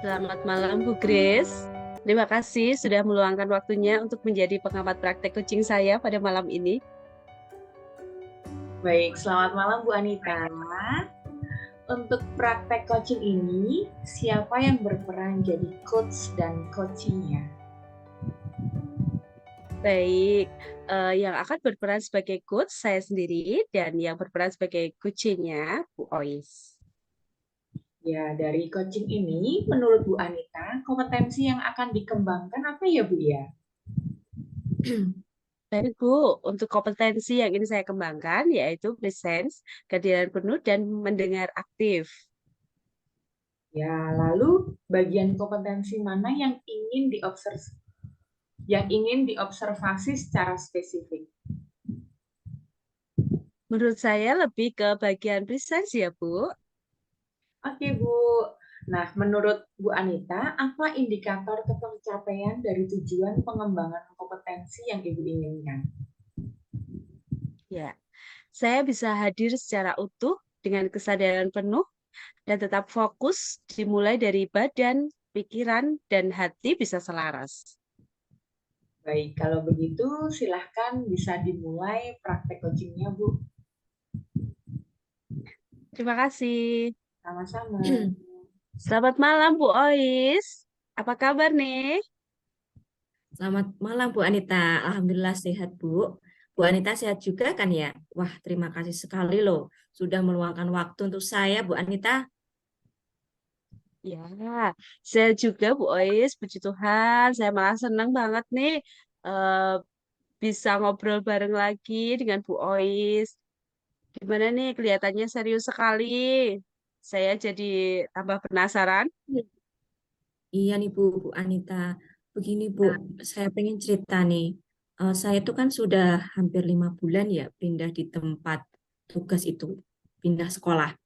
Selamat malam Bu Grace. Terima kasih sudah meluangkan waktunya untuk menjadi pengamat praktek coaching saya pada malam ini. Baik, selamat malam Bu Anita. Untuk praktek coaching ini, siapa yang berperan jadi coach dan coachingnya? Baik, yang akan berperan sebagai coach saya sendiri dan yang berperan sebagai coachingnya Bu Ois. Ya, dari coaching ini, menurut Bu Anita, kompetensi yang akan dikembangkan apa ya Bu ya? Baik Bu, untuk kompetensi yang ingin saya kembangkan yaitu presence, kehadiran penuh dan mendengar aktif. Ya, lalu bagian kompetensi mana yang ingin diobservasi secara spesifik? Menurut saya lebih ke bagian presence ya Bu. Oke Bu. Nah, menurut Bu Anita, apa indikator pencapaian dari tujuan pengembangan kompetensi yang Ibu inginkan? Ya, saya bisa hadir secara utuh dengan kesadaran penuh dan tetap fokus dimulai dari badan, pikiran, dan hati bisa selaras. Baik, kalau begitu silahkan bisa dimulai praktek coachingnya, Bu. Terima kasih. Sama-sama. Selamat malam Bu Ois. Apa kabar nih? Selamat malam Bu Anita. Alhamdulillah sehat Bu. Bu Anita sehat juga kan ya? Wah, terima kasih sekali loh sudah meluangkan waktu untuk saya Bu Anita. Ya, saya juga Bu Ois. Puji Tuhan, saya malah senang banget nih eh, bisa ngobrol bareng lagi dengan Bu Ois. Gimana nih? Kelihatannya serius sekali. Saya jadi tambah penasaran. Iya nih Bu Anita. Begini Bu, saya pengen cerita nih. Saya itu kan sudah hampir 5 bulan ya pindah di tempat tugas itu, pindah sekolah.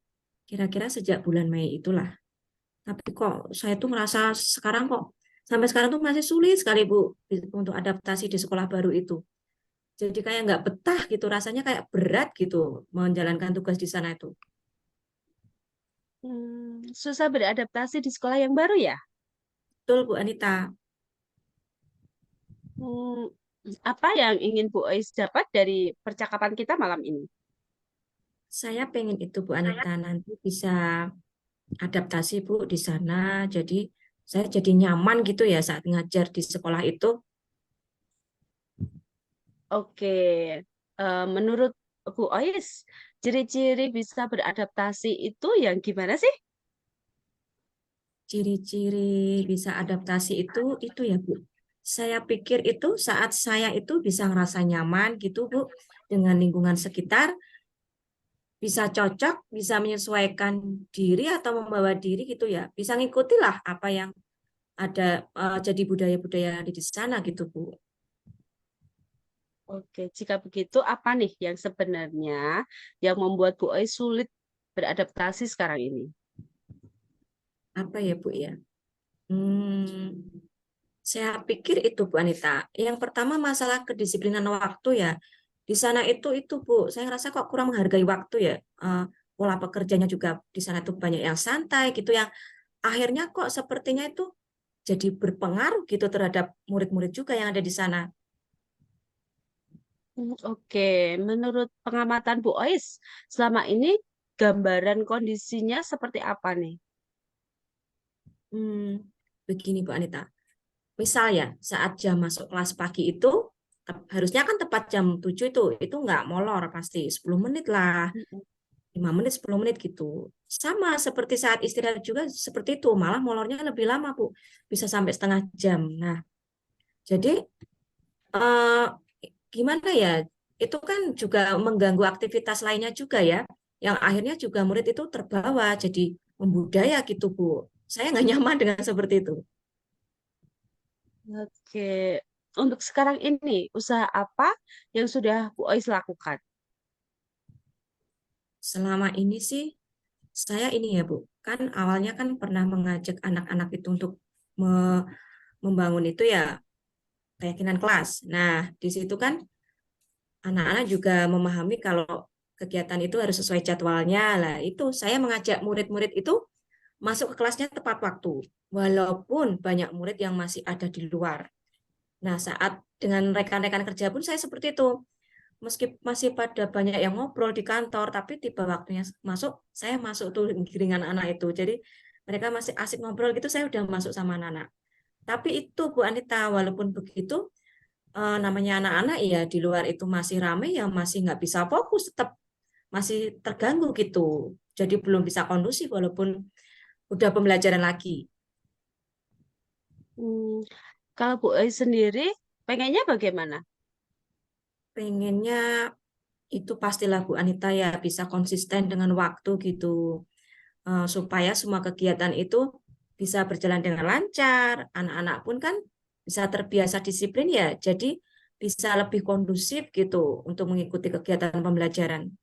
Kira-kira sejak bulan Mei itulah. Tapi kok saya tuh merasa sekarang kok sampai sekarang tuh masih sulit sekali Bu untuk adaptasi di sekolah baru itu. Jadi kayak nggak betah gitu, rasanya kayak berat gitu menjalankan tugas di sana itu. Susah beradaptasi di sekolah yang baru ya? Betul Bu Anita, Hmm, apa yang ingin Bu Ois dapat dari percakapan kita malam ini? saya pengen itu Bu Anita nanti bisa adaptasi Bu di sana. Jadi saya jadi nyaman gitu ya saat ngajar di sekolah itu. Oke, menurut Bu Ois, ciri-ciri bisa beradaptasi itu yang gimana sih? Ciri-ciri bisa adaptasi itu ya Bu. Saya pikir itu saat saya itu bisa ngerasa nyaman gitu Bu dengan lingkungan sekitar, bisa cocok, bisa menyesuaikan diri atau membawa diri gitu ya. Bisa ngikutilah apa yang ada jadi budaya-budaya di sana gitu Bu. Oke, jika begitu apa nih yang sebenarnya yang membuat Bu Ois sulit beradaptasi sekarang ini? Apa ya Bu ya? Saya pikir itu Bu Anita. Yang pertama masalah kedisiplinan waktu ya. Di sana itu Bu, saya ngerasa kok kurang menghargai waktu ya. Pola pekerjanya juga di sana tuh banyak yang santai gitu yang akhirnya kok sepertinya itu jadi berpengaruh gitu terhadap murid-murid juga yang ada di sana. Oke, menurut pengamatan Bu Ois, selama ini gambaran kondisinya seperti apa nih? Hmm, Begini Bu Anita. Misal ya, saat jam masuk kelas pagi itu, harusnya kan tepat jam 7 itu nggak molor pasti, 10 menit lah, 5 menit, 10 menit gitu. Sama seperti saat istirahat juga seperti itu, malah molornya lebih lama Bu, bisa sampai setengah jam. Nah, jadi eh, gimana ya, itu kan juga mengganggu aktivitas lainnya juga ya, yang akhirnya juga murid itu terbawa, jadi membudaya gitu Bu. Saya nggak nyaman dengan seperti itu. Oke, untuk sekarang ini, usaha apa yang sudah Bu Ois lakukan? Selama ini sih saya ini ya Bu, kan awalnya kan pernah mengajak anak-anak itu untuk membangun itu ya keyakinan kelas. Nah, di situ kan anak-anak juga memahami kalau kegiatan itu harus sesuai jadwalnya. Lah, itu saya mengajak murid-murid itu masuk ke kelasnya tepat waktu, walaupun banyak murid yang masih ada di luar. Nah, saat dengan rekan-rekan kerja pun saya seperti itu. Meski masih pada banyak yang ngobrol di kantor, tapi tiba waktunya masuk, saya masuk tuh giringan anak itu. Jadi mereka masih asik ngobrol gitu, saya udah masuk sama anak-anak. Tapi itu Bu Anita, walaupun begitu, namanya anak-anak ya di luar itu masih ramai, ya masih nggak bisa fokus, tetap masih terganggu gitu. Jadi belum bisa kondusif walaupun udah pembelajaran lagi. Hmm, kalau Bu Oi sendiri pengennya bagaimana? Pengennya itu pastilah Bu Anita ya bisa konsisten dengan waktu gitu. Supaya semua kegiatan itu bisa berjalan dengan lancar. Anak-anak pun kan bisa terbiasa disiplin ya, jadi bisa lebih kondusif gitu untuk mengikuti kegiatan pembelajaran.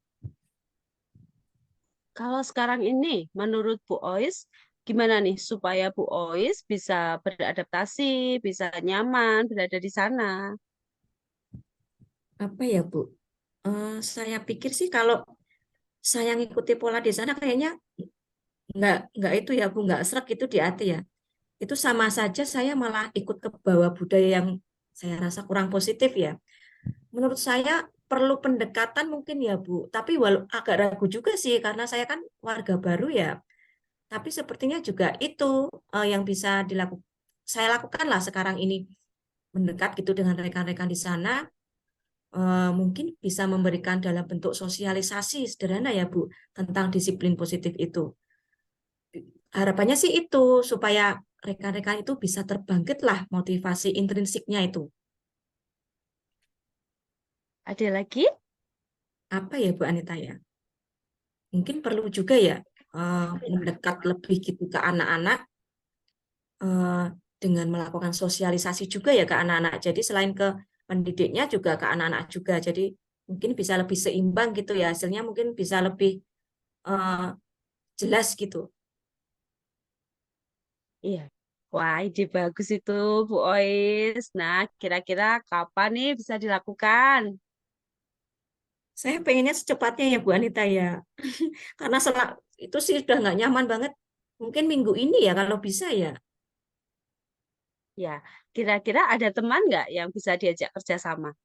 Kalau sekarang ini, menurut Bu Ois, gimana nih supaya Bu Ois bisa beradaptasi, bisa nyaman berada di sana? Apa ya Bu? Saya pikir sih kalau saya ngikuti pola di sana kayaknya nggak itu ya Bu, nggak serak itu di hati ya. Itu sama saja saya malah ikut ke bawah budaya yang saya rasa kurang positif ya. Menurut saya perlu pendekatan mungkin ya Bu, tapi walau agak ragu juga sih karena saya kan warga baru ya. Tapi sepertinya juga itu yang bisa dilakukan. Saya lakukan lah sekarang ini mendekat gitu dengan rekan-rekan di sana, mungkin bisa memberikan dalam bentuk sosialisasi sederhana ya Bu tentang disiplin positif itu. Harapannya sih itu supaya rekan-rekan itu bisa terbangkit lah motivasi intrinsiknya itu. Ada lagi? Apa ya Bu Anita ya? Mungkin perlu juga ya mendekat lebih gitu ke anak-anak, eh, dengan melakukan sosialisasi juga ya ke anak-anak. Jadi selain ke pendidiknya juga ke anak-anak juga. Jadi mungkin bisa lebih seimbang gitu ya. Hasilnya mungkin bisa lebih eh, jelas gitu. Iya. Wah, ide bagus itu, Bu Ois. Nah, kira-kira kapan nih bisa dilakukan? Saya pengennya secepatnya ya Bu Anita ya. Karena itu sih sudah nggak nyaman banget. Mungkin minggu ini ya kalau bisa ya. Ya, kira-kira ada teman nggak yang bisa diajak kerjasama?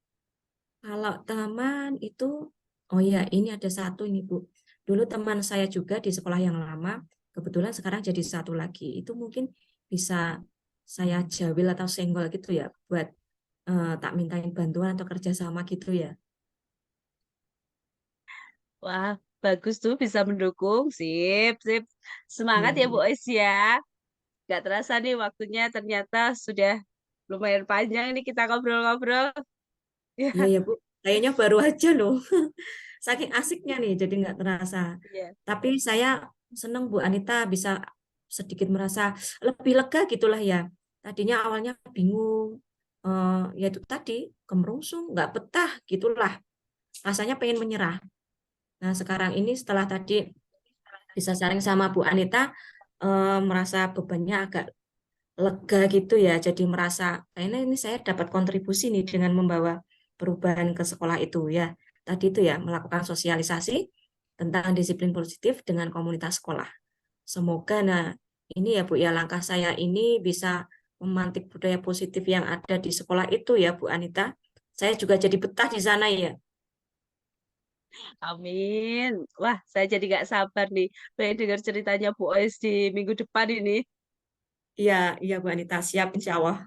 Kalau teman itu, oh ya ini ada satu ini Bu. Dulu teman saya juga di sekolah yang lama, kebetulan sekarang jadi satu lagi. Itu mungkin bisa saya jawil atau senggol gitu ya, buat tak mintain bantuan atau kerjasama gitu ya. Wah, bagus tuh bisa mendukung. Sip, sip. Semangat Iya, ya, Bu iya. Ois ya. Gak terasa nih waktunya ternyata sudah lumayan panjang nih kita ngobrol-ngobrol. Iya Ya, ya Bu, kayaknya baru aja loh. Saking asiknya nih, jadi nggak terasa. iya. Tapi saya seneng Bu Anita bisa sedikit merasa lebih lega gitulah ya. Tadinya awalnya bingung, ya itu tadi kemerungsung, nggak betah gitulah. Rasanya pengen menyerah. Nah sekarang ini setelah tadi bisa sharing sama Bu Anita, merasa bebannya agak lega gitu ya. Jadi merasa kayaknya ini saya dapat kontribusi nih dengan membawa perubahan ke sekolah itu ya. Tadi itu ya melakukan sosialisasi tentang disiplin positif dengan komunitas sekolah. Semoga nah ini ya Bu ya langkah saya ini bisa memantik budaya positif yang ada di sekolah itu ya Bu Anita. Saya juga jadi betah di sana ya. Amin. Wah, saya jadi gak sabar nih. Pengen dengar ceritanya Bu Ois di minggu depan ini. Iya, iya Bu Anita, siap insya Allah.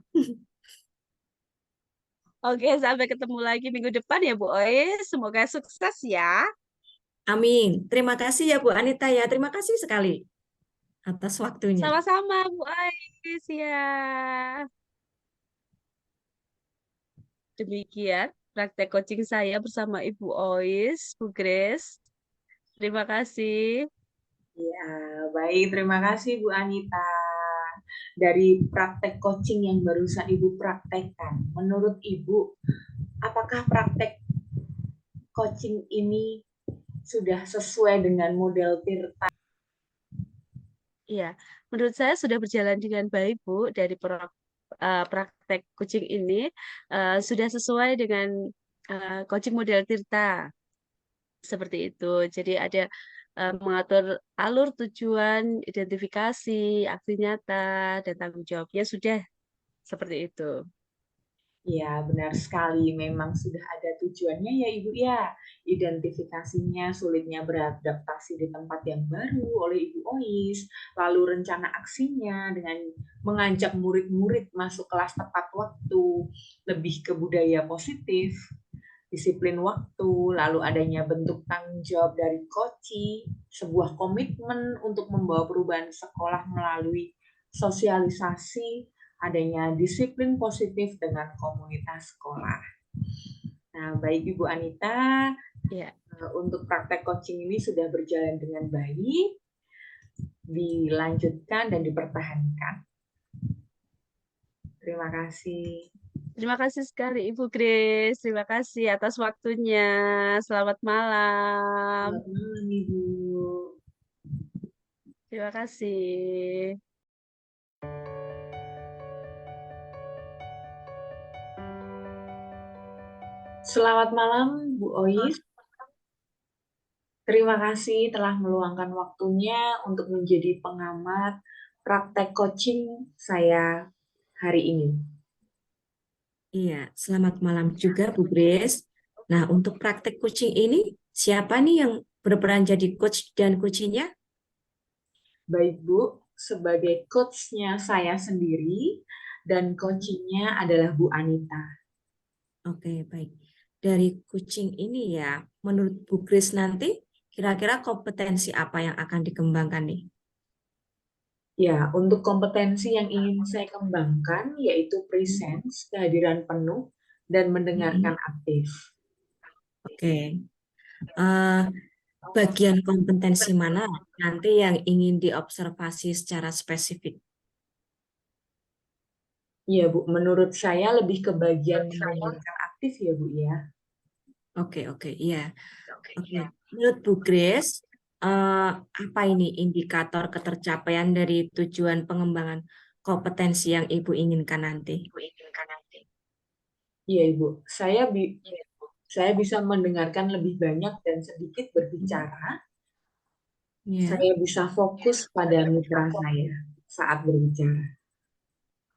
Oke, sampai ketemu lagi minggu depan ya, Bu Ois. Semoga sukses ya. Amin. Terima kasih ya Bu Anita ya. Terima kasih sekali atas waktunya. Sama-sama, Bu Ois ya. Demikian praktek coaching saya bersama Ibu Ois, Bu Grace. Terima kasih. Ya, baik. Terima kasih Bu Anita. Dari praktek coaching yang barusan Ibu praktekkan, menurut Ibu, apakah praktek coaching ini sudah sesuai dengan model Tirta? Iya, menurut saya sudah berjalan dengan baik, Bu, dari praktek coaching ini sudah sesuai dengan coaching model Tirta. Seperti itu. Jadi ada mengatur alur tujuan, identifikasi, aksi nyata, dan tanggung jawabnya sudah seperti itu. Ya, benar sekali. Memang sudah ada tujuannya ya, Ibu ya. Identifikasinya, sulitnya beradaptasi di tempat yang baru oleh Ibu Ois, lalu rencana aksinya dengan mengajak murid-murid masuk kelas tepat waktu, lebih ke budaya positif, disiplin waktu, lalu adanya bentuk tanggung jawab dari koci, sebuah komitmen untuk membawa perubahan sekolah melalui sosialisasi, adanya disiplin positif dengan komunitas sekolah. Nah, baik Ibu Anita, Ya, untuk praktek coaching ini sudah berjalan dengan baik, dilanjutkan dan dipertahankan. Terima kasih. terima kasih sekali Ibu Grace. Terima kasih atas waktunya. Selamat malam. Selamat malam, Ibu. Terima kasih. Selamat malam, Bu Ois. Terima kasih telah meluangkan waktunya untuk menjadi pengamat praktek coaching saya hari ini. Iya, selamat malam juga Bu Grace. Nah, untuk praktek coaching ini, siapa nih yang berperan jadi coach dan coachingnya? Baik Bu, sebagai coachnya saya sendiri dan coachingnya adalah Bu Anita. Oke, baik. Dari coaching ini ya, menurut Bu Grace nanti, kira-kira kompetensi apa yang akan dikembangkan nih? Ya, untuk kompetensi yang ingin saya kembangkan yaitu presence, kehadiran penuh, dan mendengarkan aktif. Oke. Eh, bagian kompetensi mana nanti yang ingin diobservasi secara spesifik? Ya Bu, menurut saya lebih ke bagian mendengarkan aktif ya Bu ya. Oke, iya. Oke. Menurut Bu Grace, apa ini indikator ketercapaian dari tujuan pengembangan kompetensi yang Ibu inginkan nanti? Iya Ibu, saya bisa mendengarkan lebih banyak dan sedikit berbicara. Ya, Saya bisa fokus pada mitra saya saat berbicara.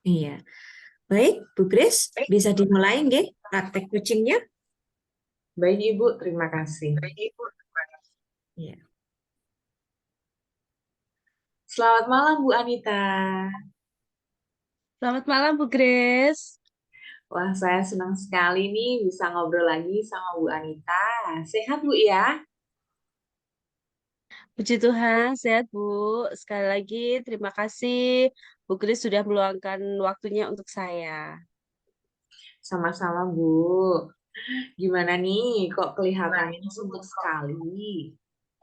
iya. Baik, Bu Grace, bisa dimulai nggih praktek coachingnya? Baik Ibu, terima kasih. Iya. Selamat malam Bu Anita. Selamat malam Bu Grace. Wah, saya senang sekali nih bisa ngobrol lagi sama Bu Anita. Sehat Bu ya? Puji Tuhan, sehat Bu. Sekali lagi terima kasih Bu Grace sudah meluangkan waktunya untuk saya. Sama-sama Bu. Gimana nih, kok kelihatannya suntuk sekali?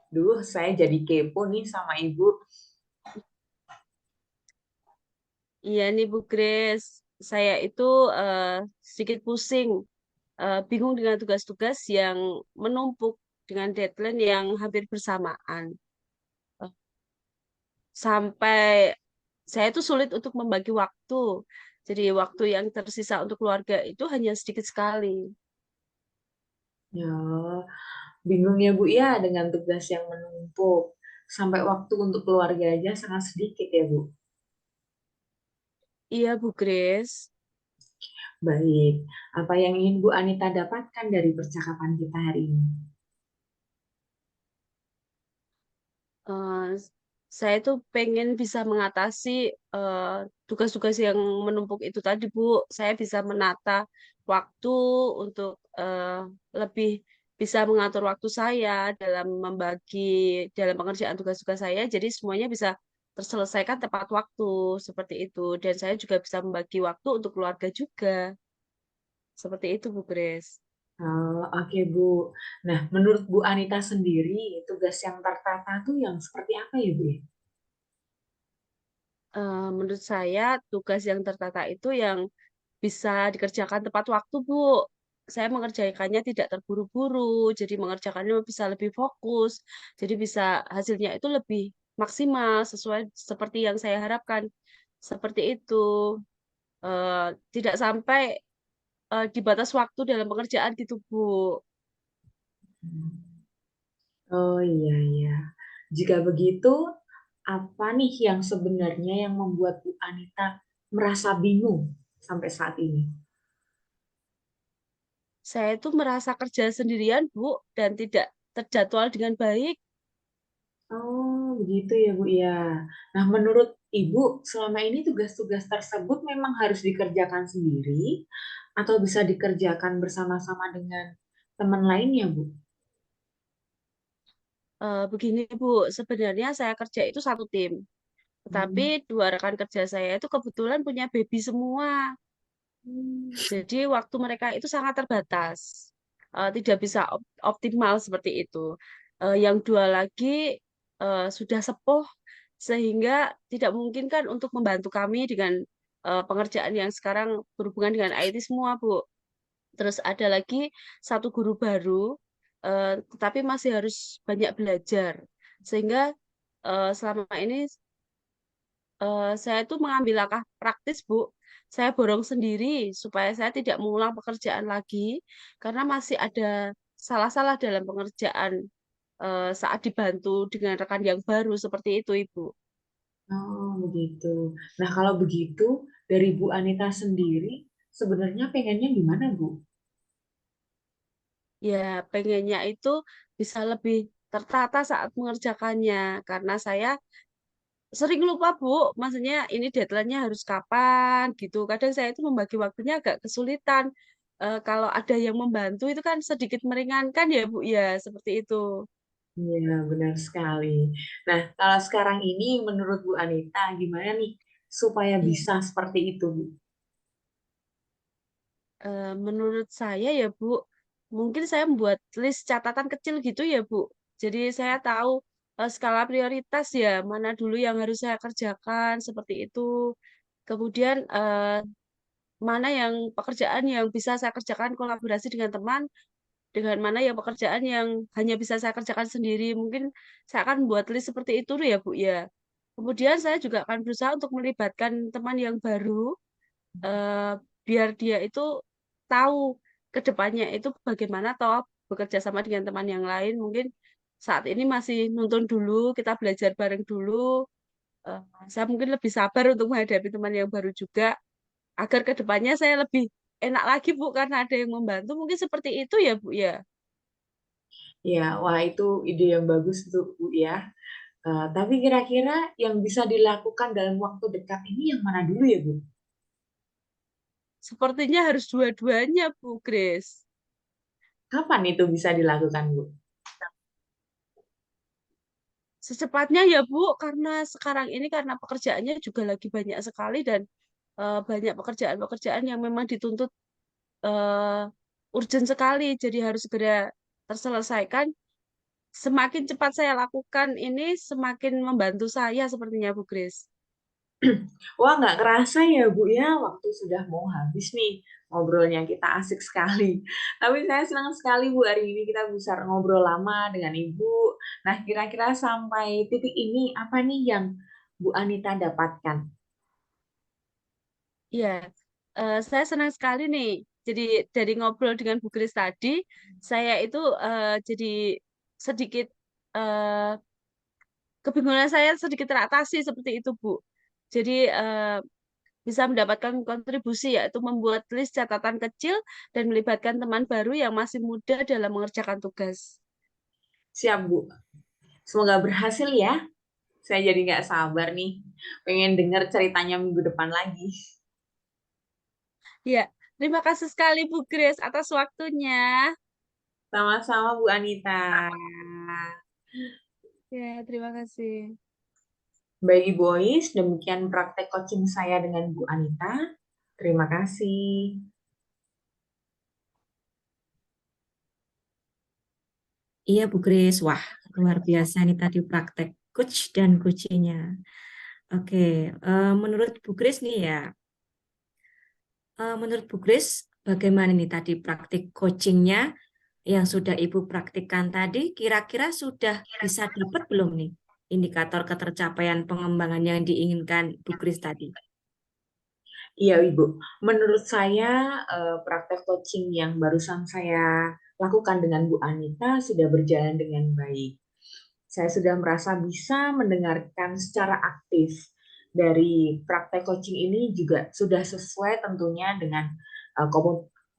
Duh, saya jadi kepo nih sama Ibu. Iya nih Bu Grace, saya itu eh, sedikit pusing, bingung dengan tugas-tugas yang menumpuk dengan deadline yang hampir bersamaan. Eh, Sampai saya itu sulit untuk membagi waktu. Jadi waktu yang tersisa untuk keluarga itu hanya sedikit sekali. Ya, bingung ya Bu ya dengan tugas yang menumpuk. Sampai waktu untuk keluarga aja sangat sedikit ya Bu. Iya Bu Grace. Baik, apa yang ingin Bu Anita dapatkan dari percakapan kita hari ini? eh, saya tuh pengen bisa mengatasi eh, tugas-tugas yang menumpuk itu tadi, Bu. Saya bisa menata waktu untuk lebih bisa mengatur waktu saya dalam membagi dalam pengerjaan tugas-tugas saya. Jadi semuanya bisa terselesaikan tepat waktu seperti itu. Dan saya juga bisa membagi waktu untuk keluarga juga. Seperti itu, Bu Grace. Oke Bu. Nah, menurut Bu Anita sendiri, tugas yang tertata tuh yang seperti apa ya Bu ya? Menurut saya tugas yang tertata itu yang bisa dikerjakan tepat waktu, Bu. Saya mengerjakannya tidak terburu-buru, jadi mengerjakannya bisa lebih fokus, jadi bisa hasilnya itu lebih maksimal sesuai seperti yang saya harapkan. Seperti itu. Tidak sampai di batas waktu dalam pekerjaan gitu, Bu. Oh iya iya. Jika begitu, apa nih yang sebenarnya yang membuat Bu Anita merasa bingung sampai saat ini? Saya itu merasa kerja sendirian, Bu, dan tidak terjadwal dengan baik. Oh, begitu ya, Bu ya. Nah, menurut Ibu, selama ini tugas-tugas tersebut memang harus dikerjakan sendiri atau bisa dikerjakan bersama-sama dengan teman lainnya, Bu? Begini, Bu, sebenarnya saya kerja itu satu tim. Tetapi Hmm. dua rekan kerja saya itu kebetulan punya baby semua. Jadi waktu mereka itu sangat terbatas. Tidak bisa optimal seperti itu. Yang dua lagi sudah sepuh sehingga tidak mungkin kan untuk membantu kami dengan pengerjaan yang sekarang berhubungan dengan IT semua, Bu. Terus ada lagi satu guru baru, tetapi masih harus banyak belajar. Sehingga selama ini saya itu mengambil langkah praktis, Bu. Saya borong sendiri supaya saya tidak mengulang pekerjaan lagi, karena masih ada salah-salah dalam pengerjaan saat dibantu dengan rekan yang baru seperti itu, Ibu. Oh, begitu. Nah, kalau begitu, dari Bu Anita sendiri, sebenarnya pengennya gimana, Bu? Ya, pengennya itu bisa lebih tertata saat mengerjakannya, karena saya sering lupa, Bu. Maksudnya ini deadline-nya harus kapan gitu. Kadang saya itu membagi waktunya agak kesulitan. Kalau ada yang membantu itu kan sedikit meringankan ya, Bu, ya, seperti itu. Iya, benar sekali. Nah, kalau sekarang ini menurut Bu Anita, gimana nih supaya Iya. bisa seperti itu, Bu? Menurut saya ya, Bu, mungkin saya membuat list catatan kecil gitu ya, Bu. Jadi saya tahu skala prioritas ya, mana dulu yang harus saya kerjakan seperti itu. Kemudian mana yang pekerjaan yang bisa saya kerjakan kolaborasi dengan teman, dengan mana yang pekerjaan yang hanya bisa saya kerjakan sendiri. Mungkin saya akan buat list seperti itu ya, Bu ya. Kemudian saya juga akan berusaha untuk melibatkan teman yang baru, eh, biar dia itu tahu ke depannya itu bagaimana toh bekerja sama dengan teman yang lain. Mungkin saat ini masih nuntun dulu, kita belajar bareng dulu. Eh, saya mungkin lebih sabar untuk menghadapi teman yang baru juga, agar ke depannya saya lebih enak lagi, Bu, karena ada yang membantu. Mungkin seperti itu ya, Bu ya. Ya, wah itu ide yang bagus tuh, Bu ya. Tapi kira-kira yang bisa dilakukan dalam waktu dekat ini yang mana dulu ya, Bu? Sepertinya harus dua-duanya, Bu Grace. Kapan itu bisa dilakukan, Bu? Secepatnya ya, Bu, karena sekarang ini karena pekerjaannya juga lagi banyak sekali dan banyak pekerjaan-pekerjaan yang memang dituntut urgent sekali, jadi harus segera terselesaikan. Semakin cepat saya lakukan ini, semakin membantu saya sepertinya, Bu Grace. Wah, nggak kerasa ya, Bu ya, waktu sudah mau habis nih. Ngobrolnya kita asik sekali. Tapi saya senang sekali, Bu, hari ini kita bisa ngobrol lama dengan Ibu. Nah, kira-kira sampai titik ini, apa nih yang Bu Anita dapatkan? Iya, saya senang sekali nih. Jadi dari ngobrol dengan Bu Grace tadi, saya itu jadi sedikit eh, kebingungan saya sedikit teratasi seperti itu, Bu. Jadi bisa mendapatkan kontribusi yaitu membuat list catatan kecil dan melibatkan teman baru yang masih muda dalam mengerjakan tugas. Siap, Bu. Semoga berhasil ya. Saya jadi nggak sabar nih. Pengen dengar ceritanya minggu depan lagi. Ya, terima kasih sekali Bu Grace atas waktunya. Sama-sama, Bu Anita. Ya, terima kasih. Bagi boys, demikian praktek coaching saya dengan Bu Anita. Terima kasih. Iya, Bu Grace. Wah, luar biasa nih tadi praktek coach dan coachingnya. Oke, menurut Bu Grace nih ya, menurut Bu Grace, bagaimana nih tadi praktik coachingnya yang sudah Ibu praktikkan tadi, kira-kira sudah bisa dapat belum nih indikator ketercapaian pengembangan yang diinginkan Bu Grace tadi? Iya, Ibu. Menurut saya, praktek coaching yang barusan saya lakukan dengan Bu Anita sudah berjalan dengan baik. saya sudah merasa bisa mendengarkan secara aktif. Dari praktek coaching ini juga sudah sesuai tentunya dengan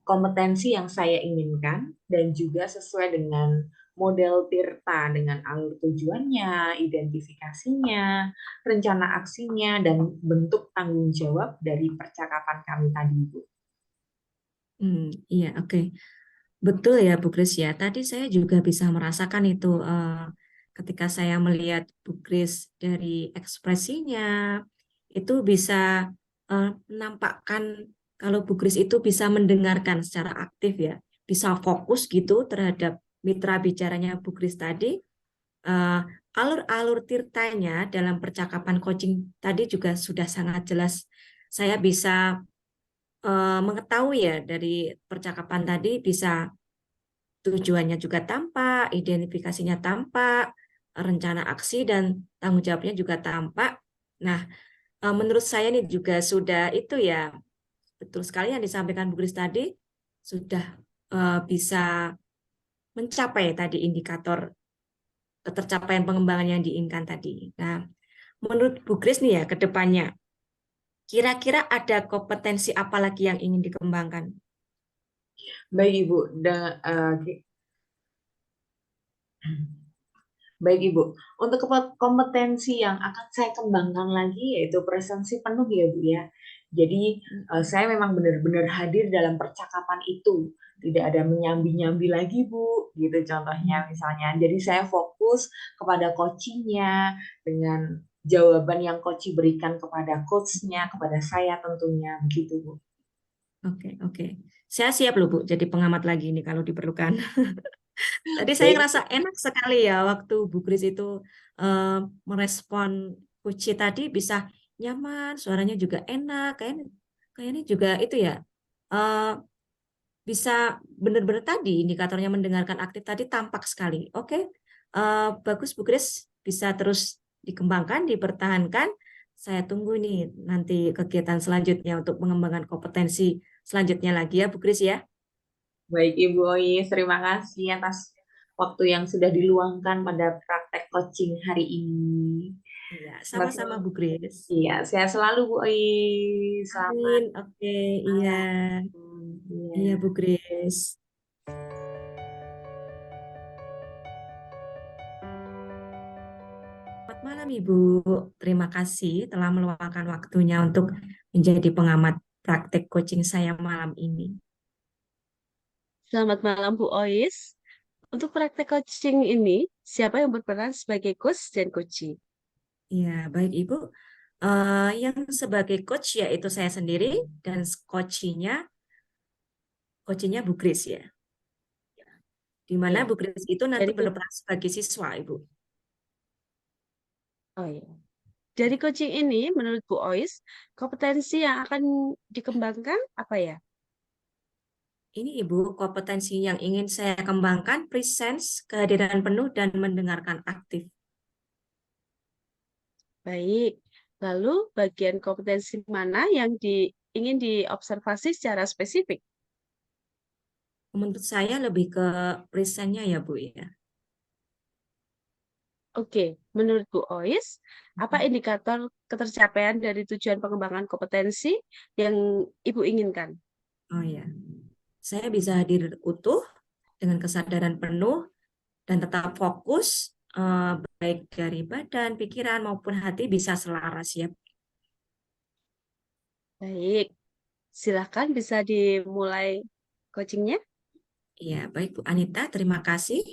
kompetensi yang saya inginkan dan juga sesuai dengan model Tirta dengan alur tujuannya, identifikasinya, rencana aksinya, dan bentuk tanggung jawab dari percakapan kami tadi, Bu. Iya, oke. Betul ya, Bu Kris ya. Tadi saya juga bisa merasakan itu ketika saya melihat Bu Kris dari ekspresinya, itu bisa menampakkan kalau Bu Kris itu bisa mendengarkan secara aktif ya, bisa fokus gitu terhadap mitra bicaranya Bu Kris tadi. Eh, Alur-alur tirtanya dalam percakapan coaching tadi juga sudah sangat jelas. Saya bisa mengetahui ya dari percakapan tadi bisa tujuannya juga tampak, identifikasinya tampak, rencana aksi dan tanggung jawabnya juga tampak. Nah, menurut saya ini juga sudah itu ya, betul sekali yang disampaikan Bu Kris tadi, sudah bisa mencapai tadi indikator ketercapaian pengembangan yang diinginkan tadi. Nah, menurut Bu Kris nih ya ke depannya, kira-kira ada kompetensi apa lagi yang ingin dikembangkan? Baik, Ibu. Baik, Ibu. Untuk kompetensi yang akan saya kembangkan lagi yaitu presensi penuh ya, Bu ya. Jadi saya memang benar-benar hadir dalam percakapan itu. Tidak ada menyambi-nyambi lagi, Bu. Gitu contohnya misalnya. Jadi saya fokus kepada coachingnya dengan jawaban yang coach berikan kepada coachnya, kepada saya tentunya. Begitu, Bu. Oke, oke. Saya siap loh, Bu, jadi pengamat lagi ini kalau diperlukan. Tadi saya Baik. ngerasa enak sekali ya waktu Bu Kris itu eh, merespon Kuci tadi bisa nyaman, suaranya juga enak, kayaknya juga itu ya eh, bisa benar-benar tadi indikatornya mendengarkan aktif tadi tampak sekali. Oke, bagus Bu Kris, bisa terus dikembangkan, dipertahankan. Saya tunggu nih nanti kegiatan selanjutnya untuk mengembangkan kompetensi selanjutnya lagi ya Bu Kris ya. Baik, Ibu Ois, terima kasih atas waktu yang sudah diluangkan pada praktek coaching hari ini. Iya, Semoga sama-sama Bu Kris. iya, sehat selalu Bu Ois. Selamat Amin. Oke, iya. malam. Iya, Iya. Bu Kris. Selamat malam, Ibu. Terima kasih telah meluangkan waktunya untuk menjadi pengamat praktek coaching saya malam ini. Selamat malam Bu Ois. Untuk praktek coaching ini, siapa yang berperan sebagai coach dan coachee? Iya, baik Ibu. Yang sebagai coach yaitu saya sendiri dan coachingnya Bu Kris ya. Di mana Iya. Bu Kris itu nanti Dari co- berperan sebagai siswa, Ibu. oh iya. Dari coaching ini, menurut Bu Ois, kompetensi yang akan dikembangkan apa ya? Ini Ibu, kompetensi yang ingin saya kembangkan, presence, kehadiran penuh, dan mendengarkan aktif. Baik. Lalu bagian kompetensi mana yang ingin diobservasi secara spesifik? Menurut saya lebih ke presentnya ya Bu ya. Oke, menurut Bu Ois, apa indikator ketercapaian dari tujuan pengembangan kompetensi yang Ibu inginkan? Oh ya, saya bisa hadir utuh dengan kesadaran penuh dan tetap fokus, baik dari badan, pikiran maupun hati bisa selaras ya. Baik, silakan bisa dimulai coachingnya. Iya, baik Bu Anita, terima kasih.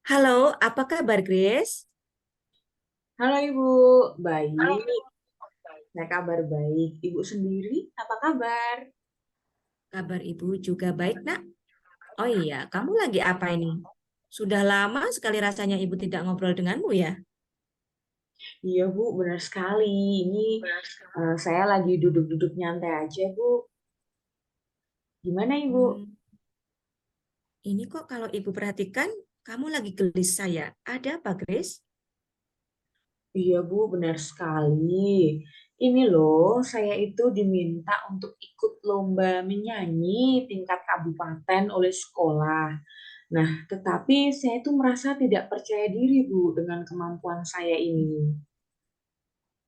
Halo, apa kabar Grace? Halo Ibu, baik. Saya kabar baik. Ibu sendiri, apa kabar? Kabar Ibu juga baik, Nak? Oh iya, kamu lagi apa ini? Sudah lama sekali rasanya Ibu tidak ngobrol denganmu ya? Iya Bu, benar sekali. Ini saya lagi duduk-duduk nyantai aja Bu. Gimana Ibu? Hmm, ini kok kalau Ibu perhatikan, kamu lagi gelisah ya? Ada apa, Grace? Iya Bu, benar sekali. Ini loh, saya itu diminta untuk ikut lomba menyanyi tingkat kabupaten oleh sekolah. Nah, tetapi saya tuh merasa tidak percaya diri, Bu, dengan kemampuan saya ini.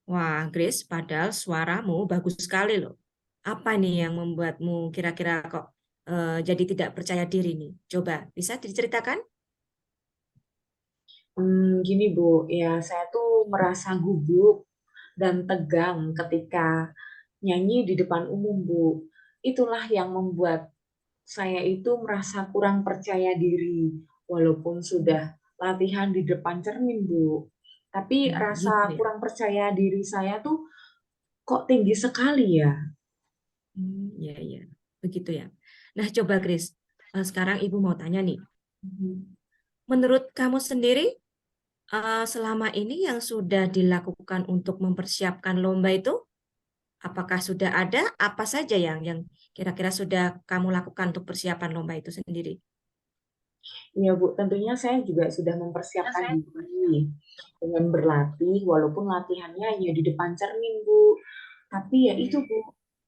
Wah, Grace, padahal suaramu bagus sekali loh. Apa nih yang membuatmu kira-kira kok jadi tidak percaya diri nih? Coba bisa diceritakan? Gini, Bu, ya saya tuh merasa gugup dan tegang ketika nyanyi di depan umum, Bu. Itulah yang membuat saya itu merasa kurang percaya diri, walaupun sudah latihan di depan cermin, Bu. Tapi Gitu rasa ya. kurang percaya diri saya tuh kok tinggi sekali ya? Ya, ya. Begitu ya. Nah, coba Grace, sekarang Ibu mau tanya nih. Menurut kamu sendiri, selama ini yang sudah dilakukan untuk mempersiapkan lomba itu, apakah sudah ada apa saja yang kira-kira sudah kamu lakukan untuk persiapan lomba itu sendiri? Iya, Bu, tentunya saya juga sudah mempersiapkan diri dengan berlatih, walaupun latihannya hanya di depan cermin, Bu. Tapi ya itu, Bu,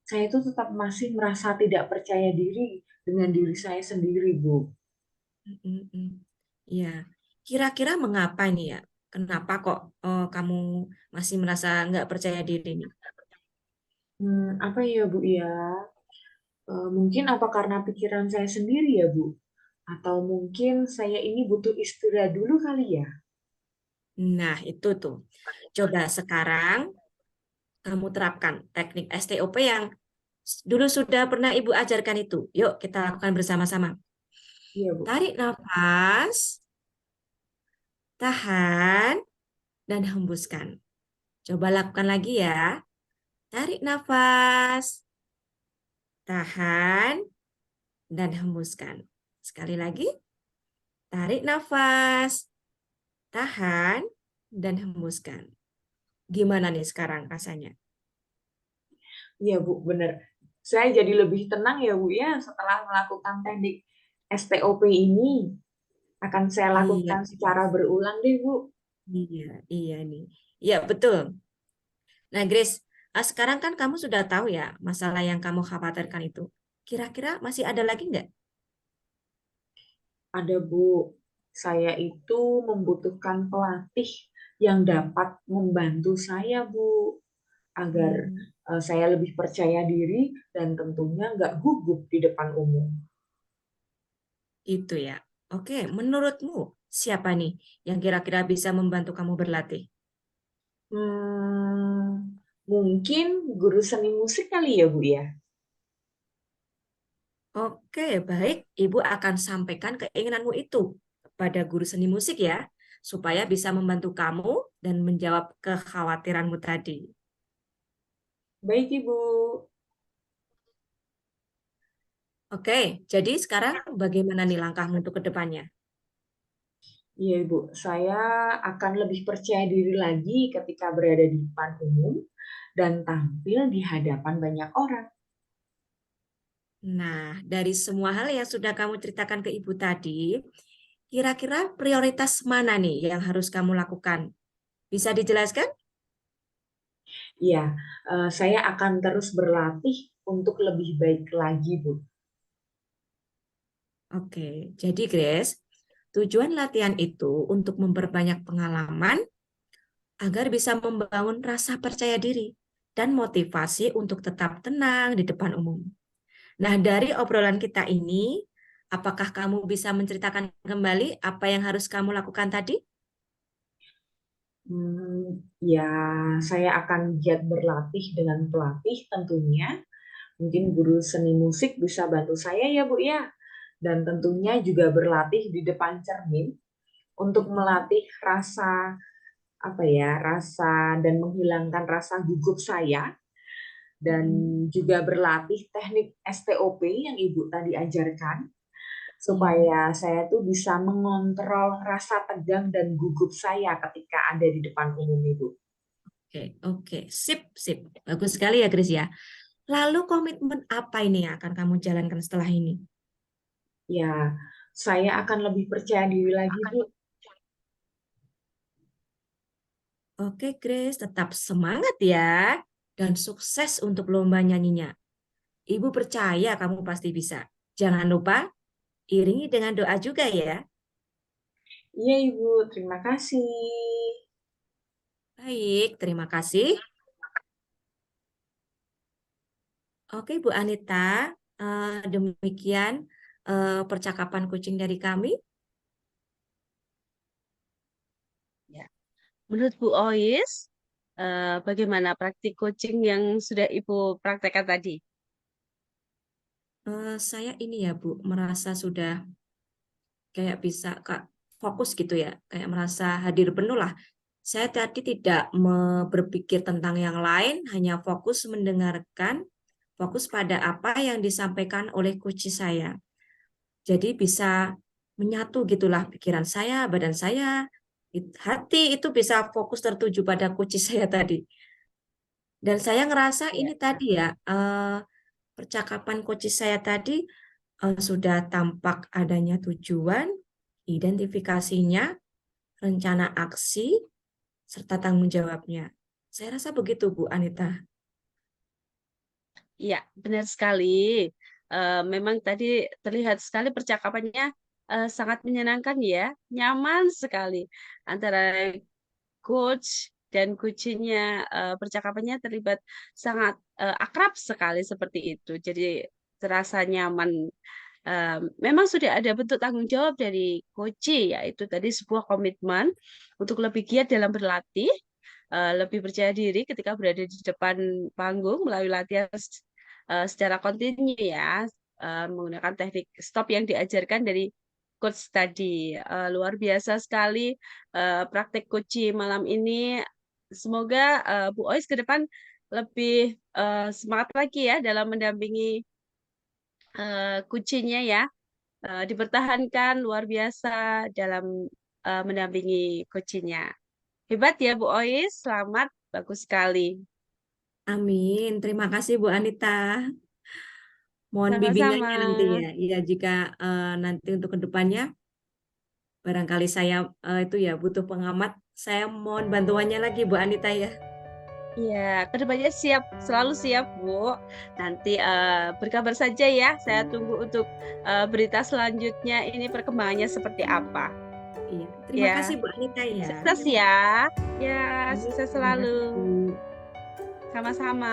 saya itu tetap masih merasa tidak percaya diri dengan diri saya sendiri, Bu. Ya, kira-kira mengapa nih ya? Kenapa kok kamu masih merasa nggak percaya diri nih? Apa ya, Bu, ya? Mungkin apa karena pikiran saya sendiri ya, Bu? Atau mungkin saya ini butuh istirahat dulu kali ya? Nah, itu tuh. Coba sekarang kamu terapkan teknik STOP yang dulu sudah pernah Ibu ajarkan itu. Yuk, kita lakukan bersama-sama. Iya, Bu. Tarik nafas, tahan, dan hembuskan. Coba lakukan lagi ya. Tarik nafas, tahan, dan hembuskan. Sekali lagi, tarik nafas, tahan, dan hembuskan. Gimana nih sekarang rasanya? Iya, Bu, benar. Saya jadi lebih tenang ya, Bu, ya, setelah melakukan teknik STOP ini. Akan saya Iya, lakukan secara berulang deh, Bu. iya, iya nih. Iya, betul. Nah, Grace, sekarang kan kamu sudah tahu ya masalah yang kamu khawatirkan itu. Kira-kira masih ada lagi nggak? Ada, Bu. Saya itu membutuhkan pelatih yang dapat membantu saya, Bu, agar Hmm, saya lebih percaya diri dan tentunya nggak gugup di depan umum. itu ya. Oke, menurutmu siapa nih yang kira-kira bisa membantu kamu berlatih? Mungkin guru seni musik kali ya, Bu ya. Oke, baik. Ibu akan sampaikan keinginanmu itu kepada guru seni musik ya, supaya bisa membantu kamu dan menjawab kekhawatiranmu tadi. Baik, Ibu. Oke, jadi sekarang bagaimana nih langkahmu untuk ke depannya? Iya, Ibu. Saya akan lebih percaya diri lagi ketika berada di depan umum dan tampil di hadapan banyak orang. Nah, dari semua hal yang sudah kamu ceritakan ke Ibu tadi, kira-kira prioritas mana nih yang harus kamu lakukan? Bisa dijelaskan? Iya, saya akan terus berlatih untuk lebih baik lagi, Bu. Oke, jadi Grace, tujuan latihan itu untuk memperbanyak pengalaman agar bisa membangun rasa percaya diri dan motivasi untuk tetap tenang di depan umum. Nah, dari obrolan kita ini, apakah kamu bisa menceritakan kembali apa yang harus kamu lakukan tadi? Ya, saya akan giat berlatih dengan pelatih tentunya. Mungkin guru seni musik bisa bantu saya ya, Bu ya. Dan tentunya juga berlatih di depan cermin untuk Mm-mm. melatih rasa apa ya, rasa dan menghilangkan rasa gugup saya dan Mm-mm. juga berlatih teknik STOP yang Ibu tadi ajarkan Iya. supaya saya tuh bisa mengontrol rasa tegang dan gugup saya ketika ada di depan umum Ibu. Oke, oke, sip, sip. Bagus sekali ya, Chris ya. Lalu komitmen apa ini yang akan kamu jalankan setelah ini? Ya, saya akan lebih percaya diri lagi, Bu. Oke, Grace, tetap semangat ya dan sukses untuk lomba nyanyinya. Ibu percaya kamu pasti bisa. Jangan lupa iringi dengan doa juga ya. Iya, Ibu. Terima kasih. Baik, terima kasih. Oke, Bu Anita, demikian percakapan kucing dari kami. Ya. Menurut Bu Ois, bagaimana praktik coaching yang sudah Ibu praktekkan tadi? Saya ini ya, Bu, merasa sudah kayak bisa Kak fokus gitu ya, kayak merasa hadir penuh lah. Saya tadi tidak berpikir tentang yang lain, hanya fokus mendengarkan, fokus pada apa yang disampaikan oleh coach saya. Jadi bisa menyatu gitulah pikiran saya, badan saya, hati itu bisa fokus tertuju pada coach saya tadi. Dan saya ngerasa Ya. ini tadi ya, percakapan coach saya tadi sudah tampak adanya tujuan, identifikasinya, rencana aksi, serta tanggung jawabnya. Saya rasa begitu, Bu Anita. Iya, benar sekali. Memang tadi terlihat sekali percakapannya sangat menyenangkan ya, nyaman sekali antara coach dan kucingnya. Percakapannya terlibat sangat akrab sekali seperti itu. Jadi terasa nyaman. Memang sudah ada bentuk tanggung jawab dari coach, yaitu tadi sebuah komitmen untuk lebih giat dalam berlatih, lebih percaya diri ketika berada di depan panggung melalui latihan secara kontinu ya, menggunakan teknik stop yang diajarkan dari coach tadi. Luar biasa sekali praktek coaching malam ini. Semoga Bu Ois ke depan lebih semangat lagi ya dalam mendampingi kucingnya ya. Dipertahankan luar biasa dalam mendampingi kucingnya. Hebat ya Bu Ois, selamat, bagus sekali. Amin. Terima kasih, Bu Anita. Mohon Sama-sama. bimbingannya nanti ya. Ya, jika nanti untuk kedepannya, barangkali saya itu ya butuh pengamat, saya mohon bantuannya lagi, Bu Anita ya. Iya, kedepannya siap, selalu siap, Bu. Nanti berkabar saja ya. Saya tunggu untuk berita selanjutnya ini perkembangannya seperti apa. Iya. Terima kasih, Ya, Bu Anita ya. sukses ya. Ya, Amin. sukses Terima selalu. kasih, Bu. Sama-sama.